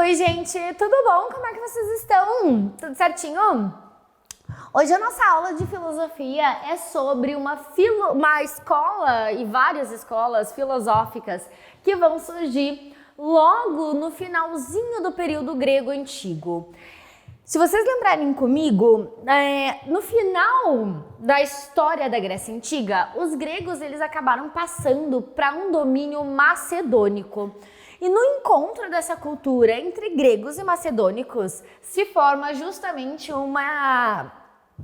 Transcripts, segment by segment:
Oi, gente, tudo bom? Como é que vocês estão? Tudo certinho? Hoje a nossa aula de filosofia é sobre uma escola e várias escolas filosóficas que vão surgir logo no finalzinho do período grego antigo. Se vocês lembrarem comigo, no final da história da Grécia Antiga, os gregos eles acabaram passando para um domínio macedônico. E no encontro dessa cultura entre gregos e macedônicos se forma justamente uma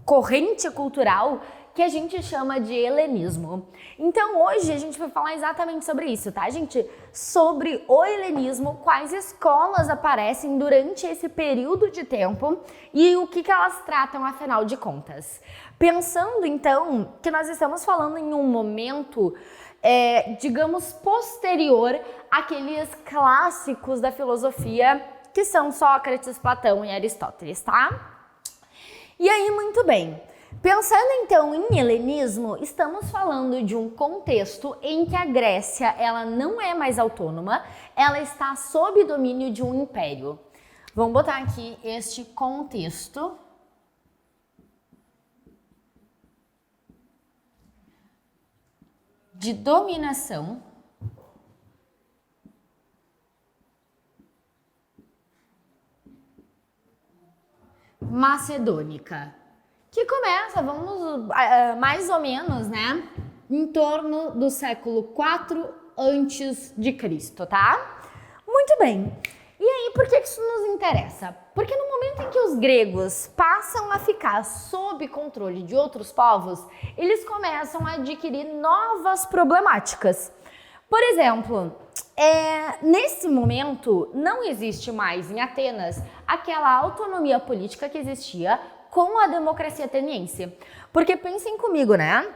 corrente cultural que a gente chama de helenismo. Então hoje a gente vai falar exatamente sobre isso, tá, gente? Sobre o helenismo, quais escolas aparecem durante esse período de tempo e o que elas tratam, afinal de contas. Pensando então que nós estamos falando em um momento digamos, posterior àqueles clássicos da filosofia que são Sócrates, Platão e Aristóteles, tá? E aí, muito bem. Pensando então em helenismo, estamos falando de um contexto em que a Grécia ela não é mais autônoma, ela está sob domínio de um império. Vamos botar aqui este contexto. De dominação macedônica, que começa, mais ou menos, né, em torno do século 4 antes de Cristo, tá? Muito bem. E aí, por que isso nos interessa? Porque no momento em que os gregos passam a ficar sob controle de outros povos, eles começam a adquirir novas problemáticas. Por exemplo, nesse momento não existe mais em Atenas aquela autonomia política que existia com a democracia ateniense. Porque pensem comigo, né?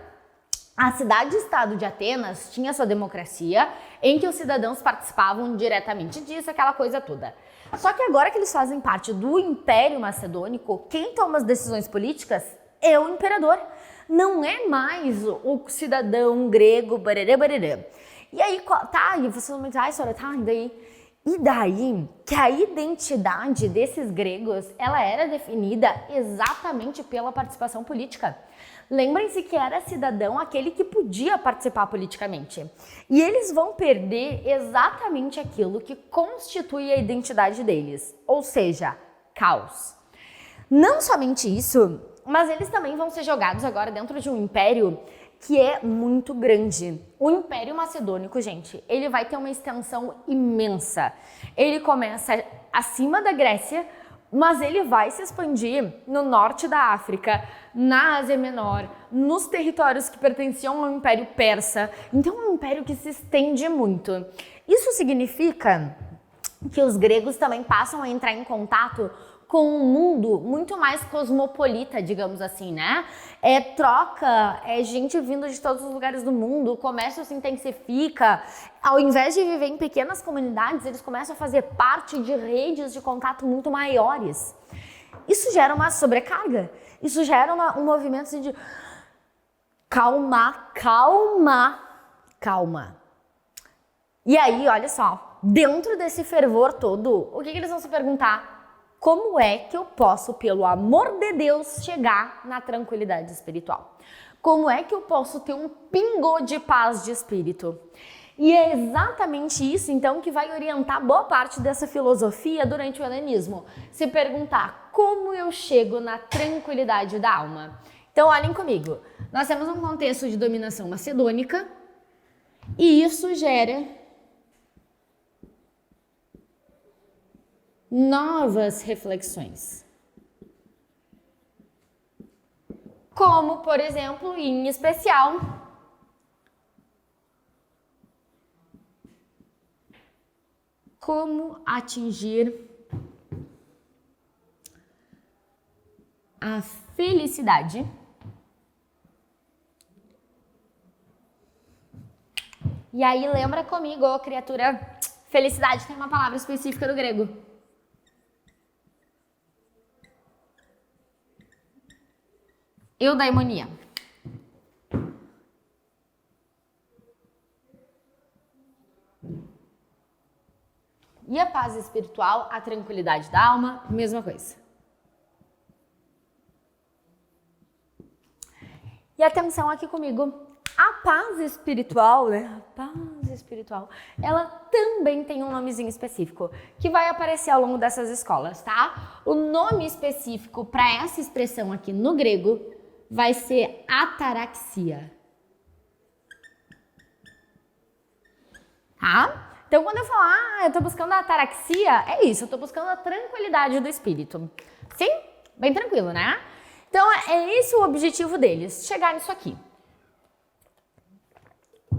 A cidade-estado de Atenas tinha sua democracia, em que os cidadãos participavam diretamente disso, aquela coisa toda. Só que agora que eles fazem parte do Império Macedônico, quem toma as decisões políticas é o imperador. Não é mais o cidadão grego, barará, barará. E aí, tá, e você não vai senhora, tá, e daí que a identidade desses gregos, ela era definida exatamente pela participação política. Lembrem-se que era cidadão aquele que podia participar politicamente. E eles vão perder exatamente aquilo que constitui a identidade deles, ou seja, caos. Não somente isso, mas eles também vão ser jogados agora dentro de um império que é muito grande. O Império Macedônico, gente, ele vai ter uma extensão imensa. Ele começa acima da Grécia, mas ele vai se expandir no norte da África, na Ásia Menor, nos territórios que pertenciam ao Império Persa. Então é um império que se estende muito. Isso significa que os gregos também passam a entrar em contato com um mundo muito mais cosmopolita, digamos assim, né? Troca, gente vindo de todos os lugares do mundo, o comércio se intensifica. Ao invés de viver em pequenas comunidades, eles começam a fazer parte de redes de contato muito maiores. Isso gera uma sobrecarga, isso gera um movimento assim de calma. E aí, olha só, dentro desse fervor todo, o que eles vão se perguntar? Como é que eu posso, pelo amor de Deus, chegar na tranquilidade espiritual? Como é que eu posso ter um pingo de paz de espírito? E é exatamente isso, então, que vai orientar boa parte dessa filosofia durante o helenismo. Se perguntar, como eu chego na tranquilidade da alma? Então, olhem comigo. Nós temos um contexto de dominação macedônica e isso gera novas reflexões. Como, por exemplo, em especial, como atingir a felicidade e aí lembra comigo, criatura, felicidade tem uma palavra específica do grego. Eudaimonia. E a paz espiritual, a tranquilidade da alma, mesma coisa. E atenção aqui comigo. A paz espiritual, né? A paz espiritual, ela também tem um nomezinho específico que vai aparecer ao longo dessas escolas, tá? O nome específico para essa expressão aqui no grego vai ser ataraxia. Tá? Então, quando eu falar, eu tô buscando a ataraxia, é isso, eu tô buscando a tranquilidade do espírito. Sim? Bem tranquilo, né? Então, é esse o objetivo deles, chegar nisso aqui.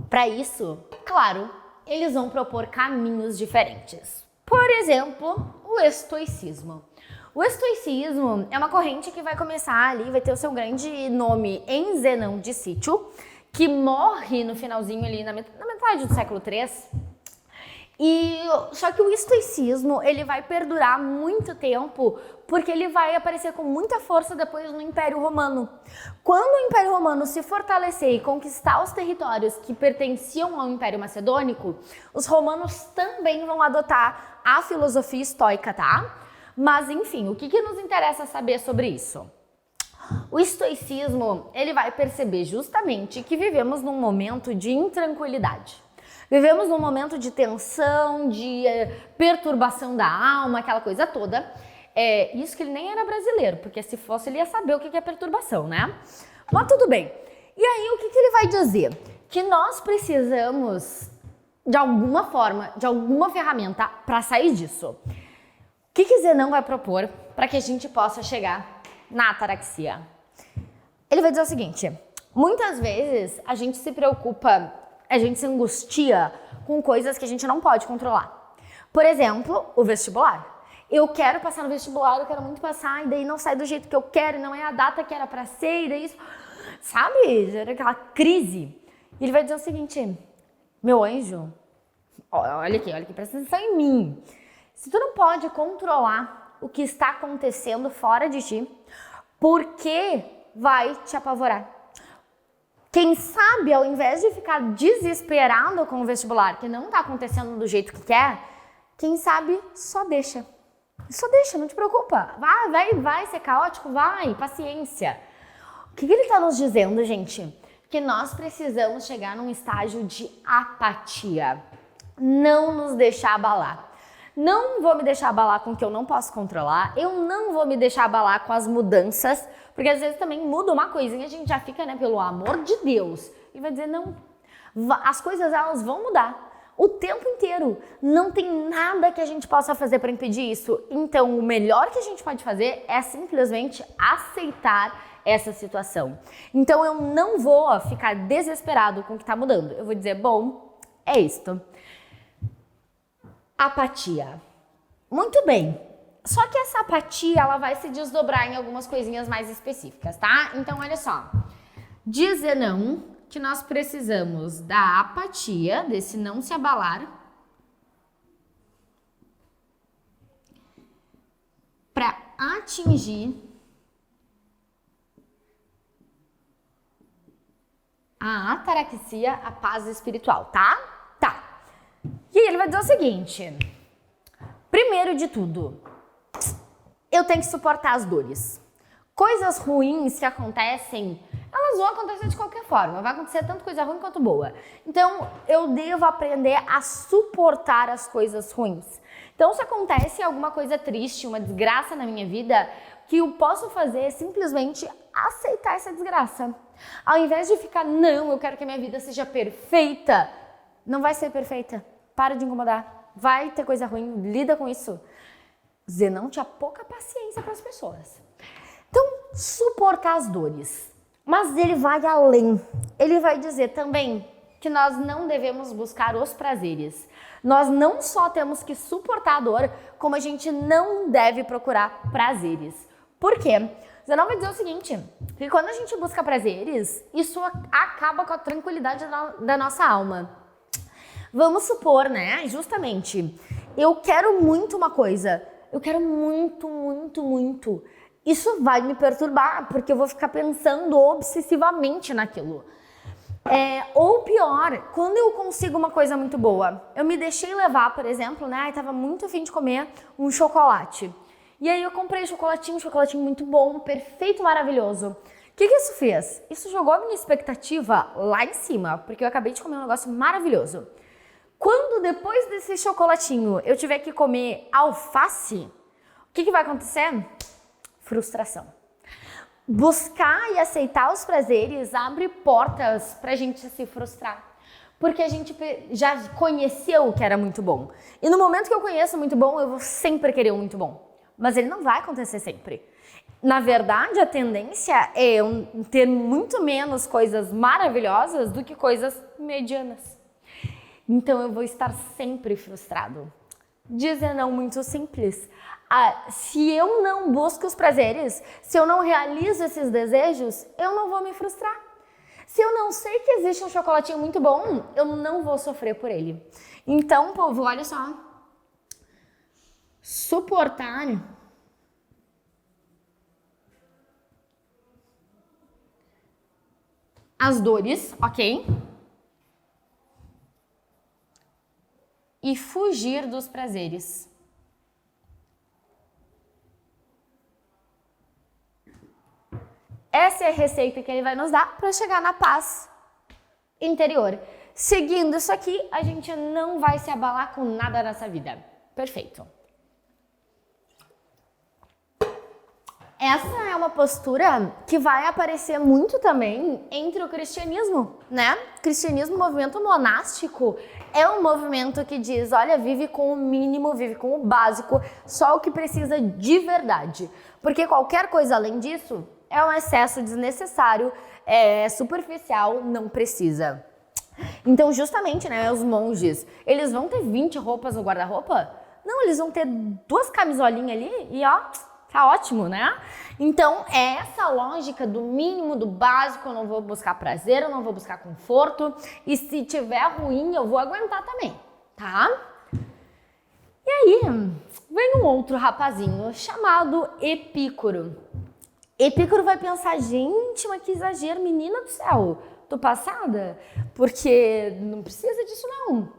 Para isso, claro, eles vão propor caminhos diferentes. Por exemplo, o estoicismo. O estoicismo é uma corrente que vai começar ali, vai ter o seu grande nome em Zenão de Sítio, que morre no finalzinho ali, na metade do século III. Só que o estoicismo, ele vai perdurar muito tempo, porque ele vai aparecer com muita força depois no Império Romano. Quando o Império Romano se fortalecer e conquistar os territórios que pertenciam ao Império Macedônico, os romanos também vão adotar a filosofia estoica, tá? Mas, enfim, o que nos interessa saber sobre isso? O estoicismo, ele vai perceber justamente que vivemos num momento de intranquilidade. Vivemos num momento de tensão, de perturbação da alma, aquela coisa toda. Isso que ele nem era brasileiro, porque se fosse ele ia saber o que é perturbação, né? Mas tudo bem. E aí o que ele vai dizer? Que nós precisamos, de alguma forma, de alguma ferramenta para sair disso. O que Zenão vai propor para que a gente possa chegar na ataraxia? Ele vai dizer o seguinte: muitas vezes a gente se preocupa, a gente se angustia com coisas que a gente não pode controlar. Por exemplo, o vestibular. Eu quero passar no vestibular, eu quero muito passar, e daí não sai do jeito que eu quero, não é a data que era pra ser, e daí isso... Sabe? Era aquela crise. E ele vai dizer o seguinte: meu anjo, olha aqui, presta atenção em mim. Se tu não pode controlar o que está acontecendo fora de ti, por que vai te apavorar? Quem sabe, ao invés de ficar desesperado com o vestibular, que não está acontecendo do jeito que quer, quem sabe só deixa. Só deixa, não te preocupa. Vai ser caótico, vai, paciência. O que ele está nos dizendo, gente? Que nós precisamos chegar num estágio de apatia. Não nos deixar abalar. Não vou me deixar abalar com o que eu não posso controlar. Eu não vou me deixar abalar com as mudanças, porque às vezes também muda uma coisinha, a gente já fica, né, pelo amor de Deus. E vai dizer, não, as coisas elas vão mudar o tempo inteiro. Não tem nada que a gente possa fazer para impedir isso. Então, o melhor que a gente pode fazer é simplesmente aceitar essa situação. Então, eu não vou ficar desesperado com o que está mudando. Eu vou dizer, bom, é isto. Apatia. Muito bem. Só que essa apatia, ela vai se desdobrar em algumas coisinhas mais específicas, tá? Então, olha só. Diz Zenão que nós precisamos da apatia, desse não se abalar, para atingir a ataraxia, a paz espiritual, tá? Tá. E aí ele vai dizer o seguinte: primeiro de tudo, eu tenho que suportar as dores. Coisas ruins que acontecem, elas vão acontecer de qualquer forma. Vai acontecer tanto coisa ruim quanto boa. Então, eu devo aprender a suportar as coisas ruins. Então, se acontece alguma coisa triste, uma desgraça na minha vida, o que eu posso fazer é simplesmente aceitar essa desgraça. Ao invés de ficar, não, eu quero que a minha vida seja perfeita. Não vai ser perfeita. Para de incomodar. Vai ter coisa ruim, lida com isso. Zenão tinha pouca paciência para as pessoas. Então, suportar as dores. Mas ele vai além. Ele vai dizer também que nós não devemos buscar os prazeres. Nós não só temos que suportar a dor, como a gente não deve procurar prazeres. Por quê? Zenão vai dizer o seguinte, que quando a gente busca prazeres, isso acaba com a tranquilidade da nossa alma. Vamos supor, né, justamente, eu quero muito uma coisa, eu quero muito, muito, muito. Isso vai me perturbar, porque eu vou ficar pensando obsessivamente naquilo. Ou pior, melhor quando eu consigo uma coisa muito boa. Eu me deixei levar, por exemplo, né? Tava muito a fim de comer um chocolate. E aí eu comprei um chocolatinho muito bom, perfeito, maravilhoso. O que isso fez? Isso jogou a minha expectativa lá em cima, porque eu acabei de comer um negócio maravilhoso. Quando depois desse chocolatinho eu tiver que comer alface, o que vai acontecer? Frustração. Buscar e aceitar os prazeres abre portas pra gente se frustrar. Porque a gente já conheceu o que era muito bom. E no momento que eu conheço muito bom, eu vou sempre querer o muito bom. Mas ele não vai acontecer sempre. Na verdade, a tendência é eu ter muito menos coisas maravilhosas do que coisas medianas. Então eu vou estar sempre frustrado. Dizer não muito simples. Se eu não busco os prazeres, se eu não realizo esses desejos, eu não vou me frustrar. Se eu não sei que existe um chocolatinho muito bom, eu não vou sofrer por ele. Então, povo, olha só. Suportar as dores, ok? E fugir dos prazeres. Essa é a receita que ele vai nos dar para chegar na paz interior. Seguindo isso aqui, a gente não vai se abalar com nada nessa vida. Perfeito. Essa é uma postura que vai aparecer muito também entre o cristianismo, né? O cristianismo, movimento monástico, é um movimento que diz, olha, vive com o mínimo, vive com o básico, só o que precisa de verdade. Porque qualquer coisa além disso é um excesso desnecessário, é superficial, não precisa. Então, justamente, né, os monges, eles vão ter 20 roupas no guarda-roupa? Não, eles vão ter 2 camisolinhas ali e ó, tá ótimo, né? Então, é essa lógica do mínimo, do básico, eu não vou buscar prazer, eu não vou buscar conforto, e se tiver ruim, eu vou aguentar também, tá? E aí, vem um outro rapazinho chamado Epícoro. Epícoro vai pensar, gente, mas que exagero, menina do céu, tô passada? Porque não precisa disso não.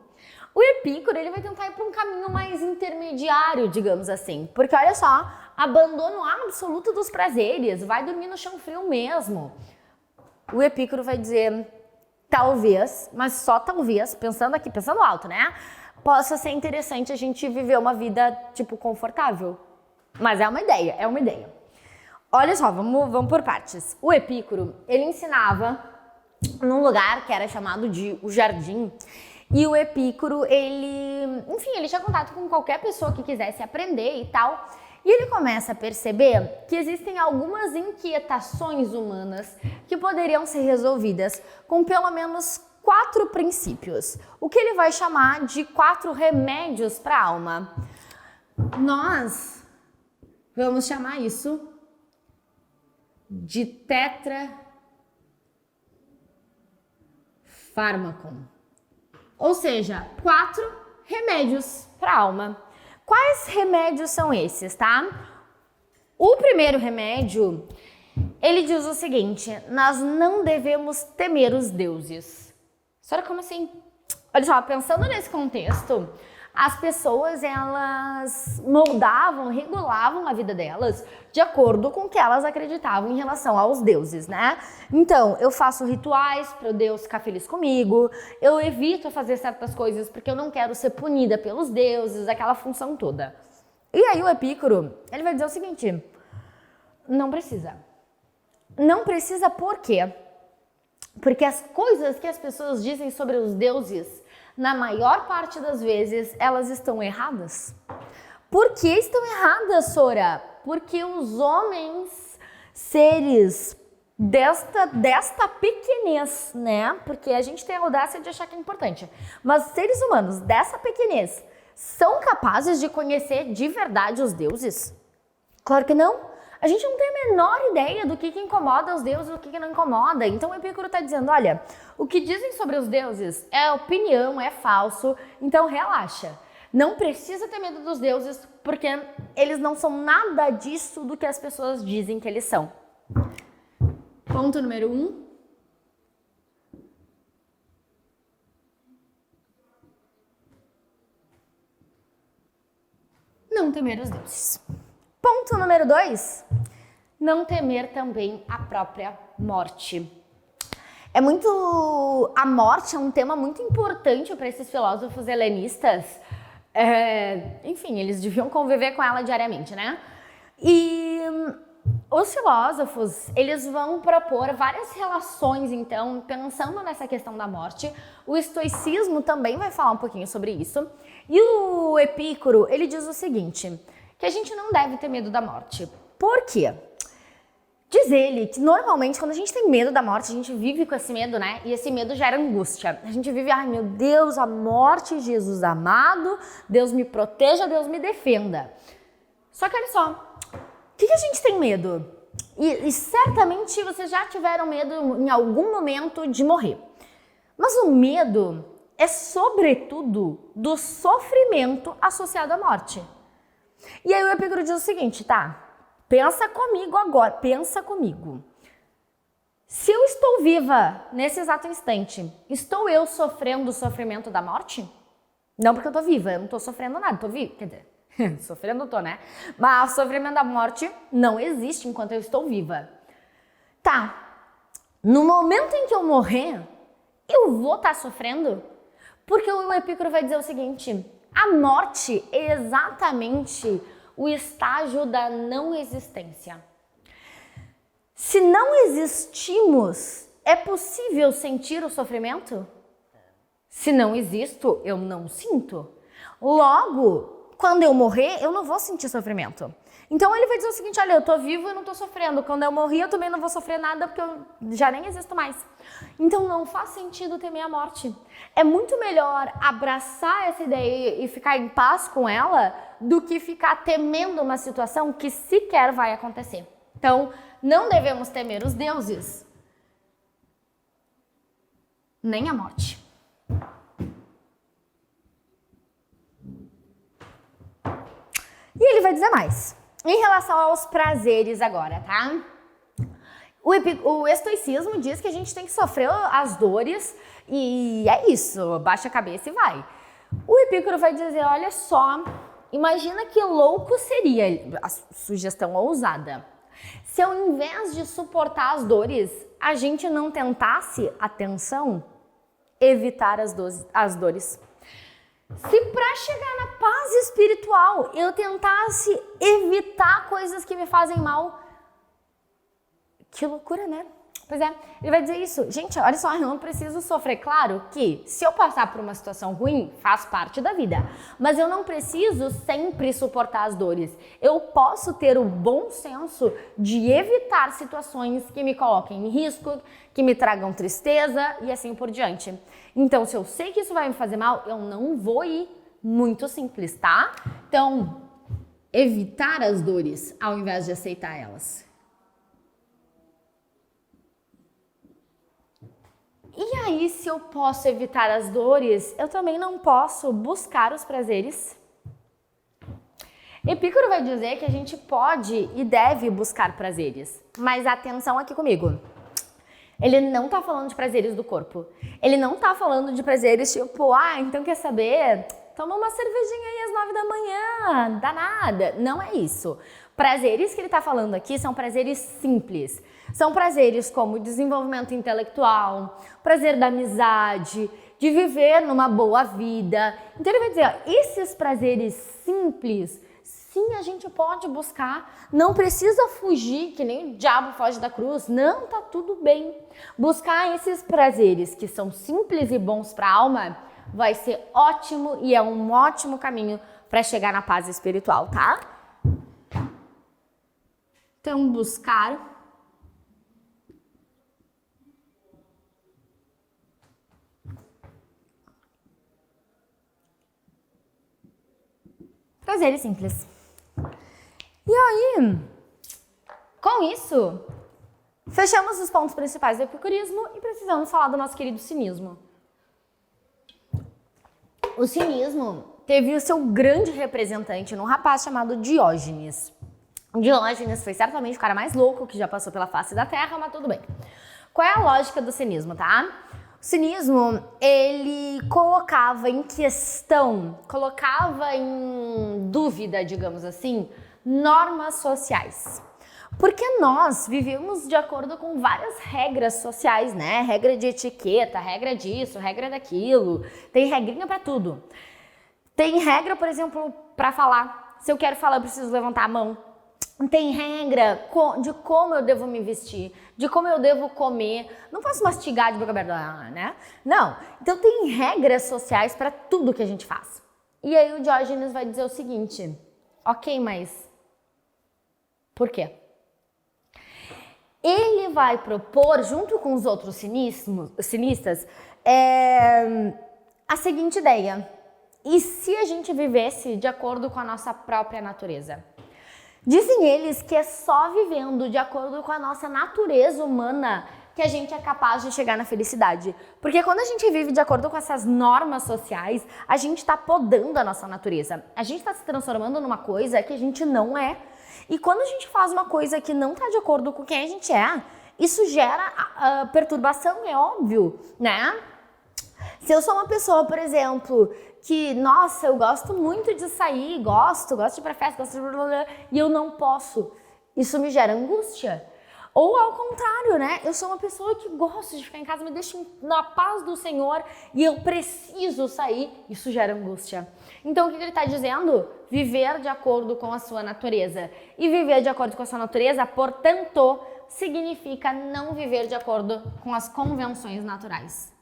O Epícoro, ele vai tentar ir para um caminho mais intermediário, digamos assim. Porque olha só, abandono absoluto dos prazeres, vai dormir no chão frio mesmo. O Epícoro vai dizer, talvez, mas só talvez, pensando aqui, pensando alto, né? Possa ser interessante a gente viver uma vida, tipo, confortável. Mas é uma ideia, é uma ideia. Olha só, vamos por partes. O Epícoro, ele ensinava num lugar que era chamado de o Jardim. E o Epícoro, ele tinha contato com qualquer pessoa que quisesse aprender e tal. E ele começa a perceber que existem algumas inquietações humanas que poderiam ser resolvidas com pelo menos 4 princípios. O que ele vai chamar de 4 remédios para a alma. Nós vamos chamar isso de tetrafármaco. Ou seja, 4 remédios para a alma. Quais remédios são esses, tá? O primeiro remédio, ele diz o seguinte, nós não devemos temer os deuses. Senhora, como assim? Olha só, pensando nesse contexto, as pessoas, elas moldavam, regulavam a vida delas de acordo com o que elas acreditavam em relação aos deuses, né? Então, eu faço rituais para o Deus ficar feliz comigo, eu evito fazer certas coisas porque eu não quero ser punida pelos deuses, aquela função toda. E aí o Epícoro, ele vai dizer o seguinte, não precisa. Não precisa por quê? Porque as coisas que as pessoas dizem sobre os deuses, na maior parte das vezes, elas estão erradas. Por que estão erradas, Sora? Porque os homens, seres desta pequenez, né? Porque a gente tem a audácia de achar que é importante. Mas seres humanos dessa pequenez são capazes de conhecer de verdade os deuses? Claro que não. A gente não tem a menor ideia do que incomoda os deuses e do que não incomoda. Então o Epícoro está dizendo, olha, o que dizem sobre os deuses é opinião, é falso, então relaxa. Não precisa ter medo dos deuses, porque eles não são nada disso do que as pessoas dizem que eles são. Ponto número 1. não temer os deuses. Ponto número 2, não temer também a própria morte. A morte é um tema muito importante para esses filósofos helenistas. Enfim, eles deviam conviver com ela diariamente, né? E os filósofos, eles vão propor várias relações, então, pensando nessa questão da morte. O estoicismo também vai falar um pouquinho sobre isso. E o Epícoro, ele diz o seguinte, que a gente não deve ter medo da morte. Por quê? Diz ele que normalmente quando a gente tem medo da morte, a gente vive com esse medo, né? E esse medo gera angústia. A gente vive, ai meu Deus, a morte, Jesus amado, Deus me proteja, Deus me defenda. Só que olha só, o que a gente tem medo? E certamente vocês já tiveram medo em algum momento de morrer. Mas o medo é sobretudo do sofrimento associado à morte. E aí o Epícoro diz o seguinte, tá? Pensa comigo agora, pensa comigo. Se eu estou viva nesse exato instante, estou eu sofrendo o sofrimento da morte? Não porque eu tô viva, eu não tô sofrendo nada, tô viva, quer dizer, sofrendo eu tô, né? Mas o sofrimento da morte não existe enquanto eu estou viva. Tá, no momento em que eu morrer, eu vou estar sofrendo? Porque o Epícoro vai dizer o seguinte, a morte é exatamente o estágio da não existência. Se não existimos, é possível sentir o sofrimento? Se não existo, eu não sinto. Logo, quando eu morrer, eu não vou sentir sofrimento. Então ele vai dizer o seguinte, olha, eu tô vivo e não tô sofrendo. Quando eu morrer, eu também não vou sofrer nada porque eu já nem existo mais. Então não faz sentido temer a morte. É muito melhor abraçar essa ideia e ficar em paz com ela do que ficar temendo uma situação que sequer vai acontecer. Então, não devemos temer os deuses, nem a morte. E ele vai dizer mais. Em relação aos prazeres agora, tá? O estoicismo diz que a gente tem que sofrer as dores e é isso, baixa a cabeça e vai. O Epícoro vai dizer, olha só, imagina que louco seria, a sugestão ousada, se ao invés de suportar as dores, a gente não tentasse, atenção, evitar as dores. Se para chegar na paz espiritual eu tentasse evitar coisas que me fazem mal, que loucura, né? Pois é, ele vai dizer isso. Gente, olha só, eu não preciso sofrer. Claro que se eu passar por uma situação ruim, faz parte da vida. Mas eu não preciso sempre suportar as dores. Eu posso ter o bom senso de evitar situações que me coloquem em risco, que me tragam tristeza e assim por diante. Então, se eu sei que isso vai me fazer mal, eu não vou ir. Muito simples, tá? Então, evitar as dores ao invés de aceitar elas. E aí, se eu posso evitar as dores, eu também não posso buscar os prazeres? Epícoro vai dizer que a gente pode e deve buscar prazeres, mas atenção aqui comigo. Ele não tá falando de prazeres do corpo. Ele não tá falando de prazeres tipo, então quer saber? Toma uma cervejinha aí às 9 da manhã, dá nada. Não é isso. Prazeres que ele tá falando aqui são prazeres simples. São prazeres como desenvolvimento intelectual, prazer da amizade, de viver numa boa vida. Então ele vai dizer, esses prazeres simples, sim, a gente pode buscar. Não precisa fugir, que nem o diabo foge da cruz. Não, tá tudo bem. Buscar esses prazeres que são simples e bons para a alma vai ser ótimo e é um ótimo caminho para chegar na paz espiritual, tá? Então, buscar prazeres simples. E aí, com isso, fechamos os pontos principais do epicurismo e precisamos falar do nosso querido cinismo. O cinismo teve o seu grande representante num rapaz chamado Diógenes. Diógenes foi certamente o cara mais louco que já passou pela face da Terra, mas tudo bem. Qual é a lógica do cinismo, tá? O cinismo, ele colocava em questão, colocava em dúvida, digamos assim, normas sociais. Porque nós vivemos de acordo com várias regras sociais, né? Regra de etiqueta, regra disso, regra daquilo. Tem regrinha pra tudo. Tem regra, por exemplo, pra falar. Se eu quero falar, eu preciso levantar a mão. Tem regra de como eu devo me vestir, de como eu devo comer. Não posso mastigar de boca aberta, né? Não. Então tem regras sociais pra tudo que a gente faz. E aí o Diógenes vai dizer o seguinte: ok, mas por quê? Ele vai propor, junto com os outros cinistas, a seguinte ideia: e se a gente vivesse de acordo com a nossa própria natureza? Dizem eles que é só vivendo de acordo com a nossa natureza humana que a gente é capaz de chegar na felicidade. Porque quando a gente vive de acordo com essas normas sociais, a gente está podando a nossa natureza. A gente está se transformando numa coisa que a gente não é. E quando a gente faz uma coisa que não está de acordo com quem a gente é, isso gera perturbação, é óbvio, né? Se eu sou uma pessoa, por exemplo, que, nossa, eu gosto muito de sair, gosto de ir pra festa, gosto de blá, blá, blá, e eu não posso, isso me gera angústia. Ou ao contrário, né? Eu sou uma pessoa que gosta de ficar em casa, me deixa na paz do Senhor e eu preciso sair, isso gera angústia. Então o que ele está dizendo? Viver de acordo com a sua natureza. E viver de acordo com a sua natureza, portanto, significa não viver de acordo com as convenções naturais.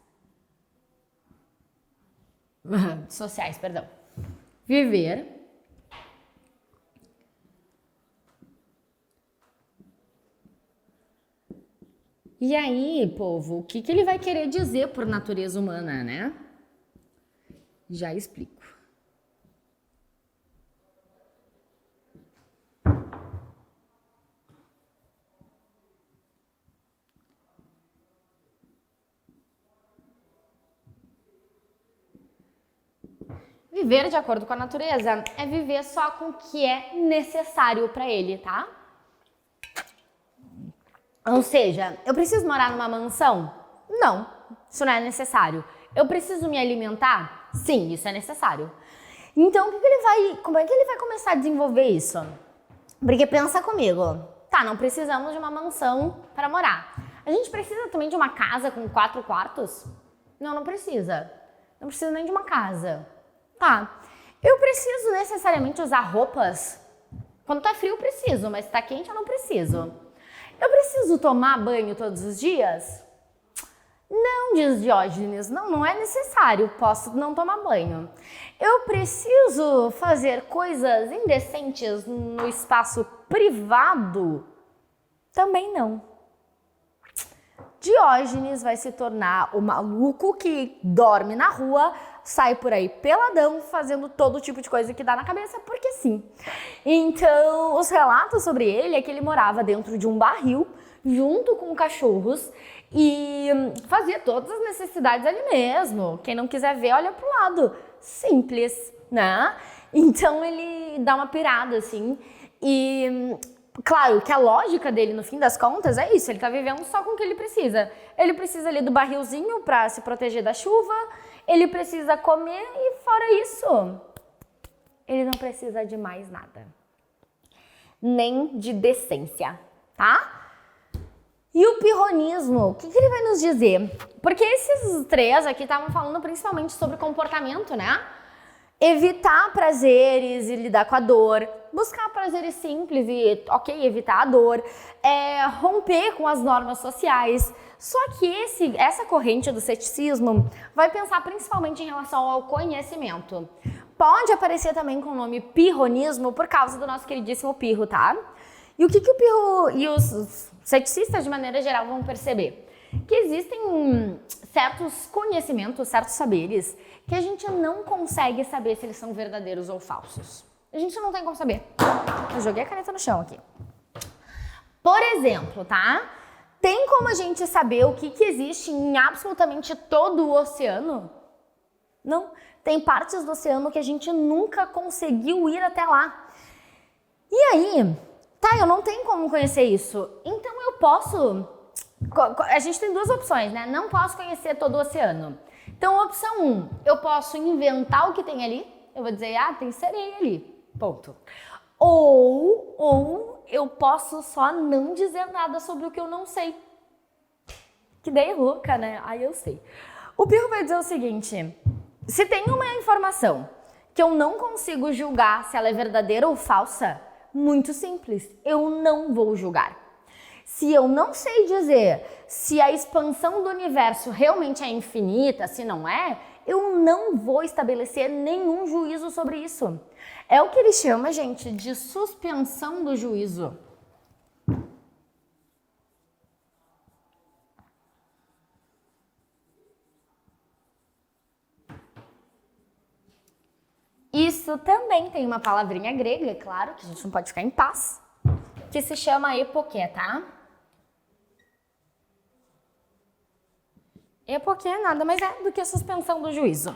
Sociais, perdão. Viver e aí, povo, o que ele vai querer dizer por natureza humana, né? Já explico. Viver de acordo com a natureza é viver só com o que é necessário para ele, tá? Ou seja, eu preciso morar numa mansão? Não, isso não é necessário. Eu preciso me alimentar? Sim, isso é necessário. Então, como é que ele vai começar a desenvolver isso? Porque pensa comigo, tá, não precisamos de uma mansão para morar. A gente precisa também de uma casa com 4 quartos? Não, não precisa. Não precisa nem de uma casa. Tá, eu preciso necessariamente usar roupas? Quando tá frio eu preciso, mas se tá quente eu não preciso. Eu preciso tomar banho todos os dias? Não, diz Diógenes, não é necessário, posso não tomar banho. Eu preciso fazer coisas indecentes no espaço privado? Também não. Diógenes vai se tornar o maluco que dorme na rua, sai por aí peladão, fazendo todo tipo de coisa que dá na cabeça, porque sim. Então, os relatos sobre ele é que ele morava dentro de um barril, junto com cachorros, e fazia todas as necessidades ali mesmo. Quem não quiser ver, olha pro lado. Simples, né? Então, ele dá uma pirada, assim, e... Claro que a lógica dele, no fim das contas, é isso. Ele tá vivendo só com o que ele precisa. Ele precisa ali do barrilzinho pra se proteger da chuva. Ele precisa comer e fora isso, ele não precisa de mais nada. Nem de decência, tá? E o pirronismo, o que ele vai nos dizer? Porque esses três aqui estavam falando principalmente sobre comportamento, né? Evitar prazeres e lidar com a dor, buscar prazeres simples e, ok, evitar a dor, romper com as normas sociais. Só que essa corrente do ceticismo vai pensar principalmente em relação ao conhecimento. Pode aparecer também com o nome pirronismo por causa do nosso queridíssimo Pirro, tá? E o que o Pirro e os ceticistas de maneira geral vão perceber? Que existem certos conhecimentos, certos saberes que a gente não consegue saber se eles são verdadeiros ou falsos. A gente não tem como saber. Eu joguei a caneta no chão aqui. Por exemplo, tá? Tem como a gente saber o que existe em absolutamente todo o oceano? Não. Tem partes do oceano que a gente nunca conseguiu ir até lá. E aí, tá, eu não tenho como conhecer isso. Então eu posso A gente tem duas opções, né? Não posso conhecer todo o oceano. Então, opção 1, eu posso inventar o que tem ali. Eu vou dizer, tem sereia ali. Ponto. Ou eu posso só não dizer nada sobre o que eu não sei. Que ideia louca, né? Eu sei. O Pirro vai dizer o seguinte, se tem uma informação que eu não consigo julgar se ela é verdadeira ou falsa, muito simples, eu não vou julgar. Se eu não sei dizer se a expansão do universo realmente é infinita, se não é, eu não vou estabelecer nenhum juízo sobre isso. É o que ele chama, gente, de suspensão do juízo. Isso também tem uma palavrinha grega, é claro, que a gente não pode ficar em paz, que se chama epoqué, tá? Epoqué nada mais é do que a suspensão do juízo.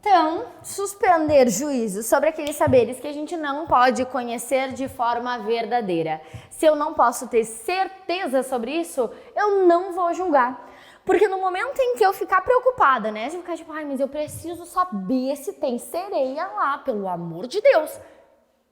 Então, suspender juízo sobre aqueles saberes que a gente não pode conhecer de forma verdadeira. Se eu não posso ter certeza sobre isso, eu não vou julgar. Porque no momento em que eu ficar preocupada, né? Se eu ficar tipo, mas eu preciso saber se tem sereia lá, pelo amor de Deus.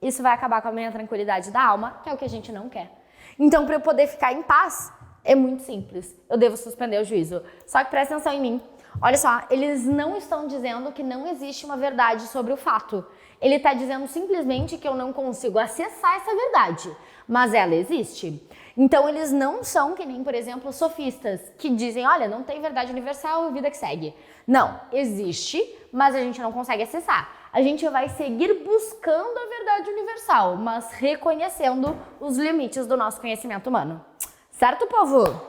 Isso vai acabar com a minha tranquilidade da alma, que é o que a gente não quer. Então, para eu poder ficar em paz, é muito simples. Eu devo suspender o juízo. Só que presta atenção em mim. Olha só, eles não estão dizendo que não existe uma verdade sobre o fato. Ele está dizendo simplesmente que eu não consigo acessar essa verdade, mas ela existe. Então eles não são que nem, por exemplo, sofistas, que dizem, olha, não tem verdade universal, vida que segue. Não, existe, mas a gente não consegue acessar. A gente vai seguir buscando a verdade universal, mas reconhecendo os limites do nosso conhecimento humano. Certo, povo?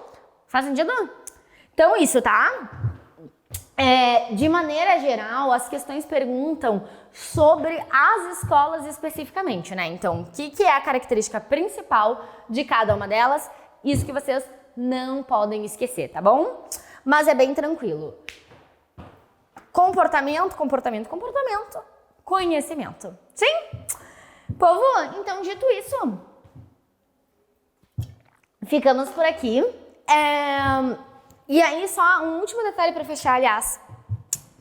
Faz sentido? Então isso, tá? De maneira geral, as questões perguntam sobre as escolas especificamente, né? Então, o que é a característica principal de cada uma delas? Isso que vocês não podem esquecer, tá bom? Mas é bem tranquilo. Comportamento, comportamento, comportamento, conhecimento. Sim? Povo, então dito isso, ficamos por aqui. E aí, só um último detalhe para fechar, aliás.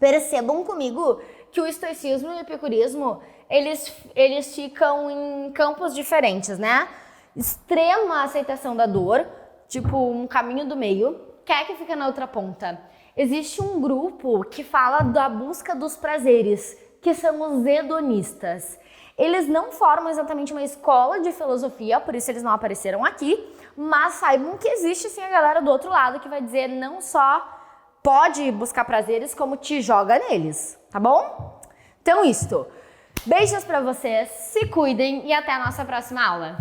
Percebam comigo que o estoicismo e o epicurismo, eles ficam em campos diferentes, né? Extrema aceitação da dor, tipo um caminho do meio. Quer que fica na outra ponta? Existe um grupo que fala da busca dos prazeres, que são os hedonistas. Eles não formam exatamente uma escola de filosofia, por isso eles não apareceram aqui, mas saibam que existe sim a galera do outro lado que vai dizer não só pode buscar prazeres, como te joga neles, tá bom? Então isto. Beijos pra vocês, se cuidem e até a nossa próxima aula.